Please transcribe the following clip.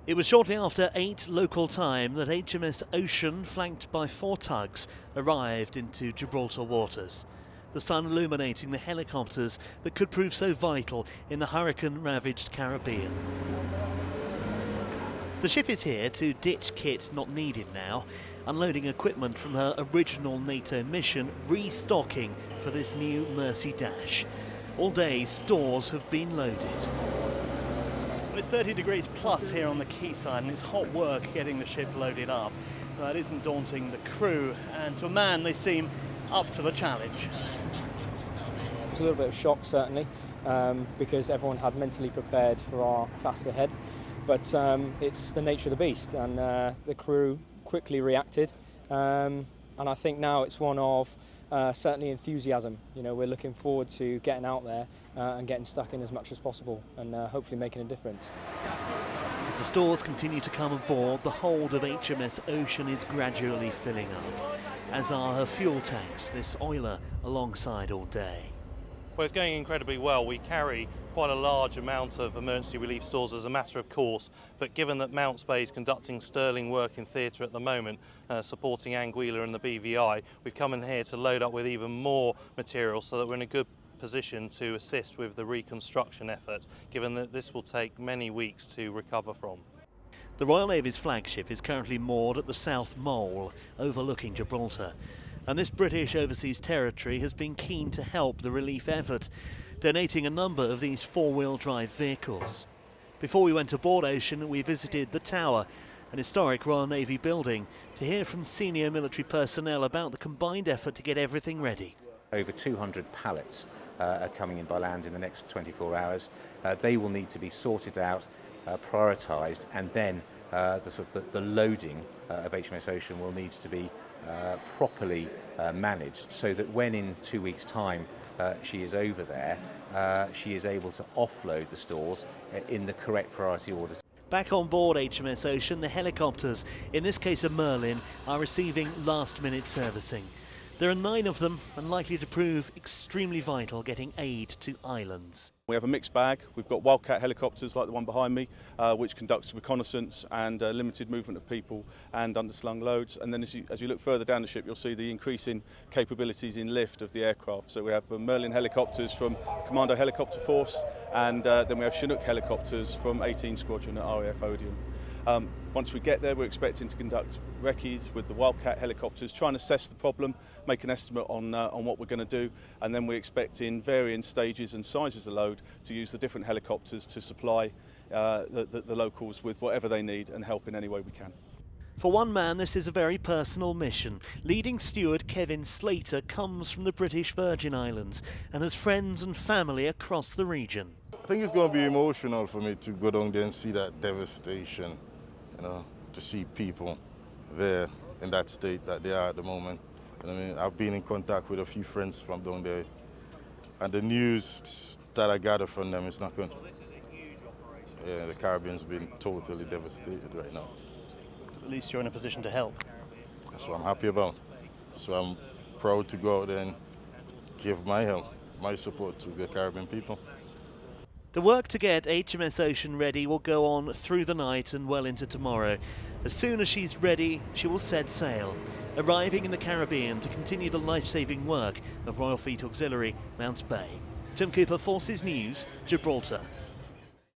It was shortly after 8 local time that HMS Ocean, flanked by 4 tugs, arrived into Gibraltar waters. The sun illuminating the helicopters that could prove so vital in the hurricane-ravaged Caribbean. The ship is here to ditch kit not needed now, unloading equipment from her original NATO mission, restocking for this new Mercy Dash. All day, stores have been loaded. Well, it's 30 degrees plus here on the quayside, and it's hot work getting the ship loaded up. It isn't daunting the crew, and to a man they seem up to the challenge. It was a little bit of shock, certainly, because everyone had mentally prepared for our task ahead. But it's the nature of the beast, and the crew quickly reacted. And I think now it's one of certainly enthusiasm. You know, we're looking forward to getting out there and getting stuck in as much as possible, and hopefully making a difference. As the stores continue to come aboard, the hold of HMS Ocean is gradually filling up, as are her fuel tanks, this oiler alongside all day. Well, it's going incredibly well. We carry quite a large amount of emergency relief stores as a matter of course, but given that Mounts Bay is conducting sterling work in theatre at the moment, supporting Anguilla and the BVI, we've come in here to load up with even more material so that we're in a good position to assist with the reconstruction effort, given that this will take many weeks to recover from. The Royal Navy's flagship is currently moored at the South Mole, overlooking Gibraltar. And this British overseas territory has been keen to help the relief effort, donating a number of these four-wheel drive vehicles. Before we went aboard Ocean, we visited the Tower, an historic Royal Navy building, to hear from senior military personnel about the combined effort to get everything ready. Over 200 pallets are coming in by land in the next 24 hours. They will need to be sorted out, prioritised, and then the loading of HMS Ocean will need to be properly managed, so that when in 2 weeks' time she is over there, she is able to offload the stores in the correct priority order. Back on board HMS Ocean, the helicopters, in this case a Merlin, are receiving last-minute servicing. There are 9 of them, and likely to prove extremely vital getting aid to islands. We have a mixed bag. We've got Wildcat helicopters like the one behind me, which conducts reconnaissance and limited movement of people and underslung loads. And then as you look further down the ship, you'll see the increasing capabilities in lift of the aircraft. So we have Merlin helicopters from Commando Helicopter Force, and then we have Chinook helicopters from 18 Squadron at RAF Odeon. Once we get there, we're expecting to conduct recce's with the Wildcat helicopters, try and assess the problem, make an estimate on what we're going to do, and then we expect in varying stages and sizes of load to use the different helicopters to supply the locals with whatever they need and help in any way we can. For one man, this is a very personal mission. Leading steward Kevin Slater comes from the British Virgin Islands and has friends and family across the region. I think it's going to be emotional for me to go down there and see that devastation, you know, to see people there in that state that they are at the moment. I mean, I've been in contact with a few friends from down there, and the news that I gather from them is not good. Well, this is a huge operation. Yeah, the Caribbean's been totally devastated right now. At least you're in a position to help. That's what I'm happy about. So I'm proud to go out there and give my help, my support to the Caribbean people. The work to get HMS Ocean ready will go on through the night and well into tomorrow. As soon as she's ready, she will set sail, arriving in the Caribbean to continue the life-saving work of Royal Fleet Auxiliary Mounts Bay. Tim Cooper, Forces News, Gibraltar.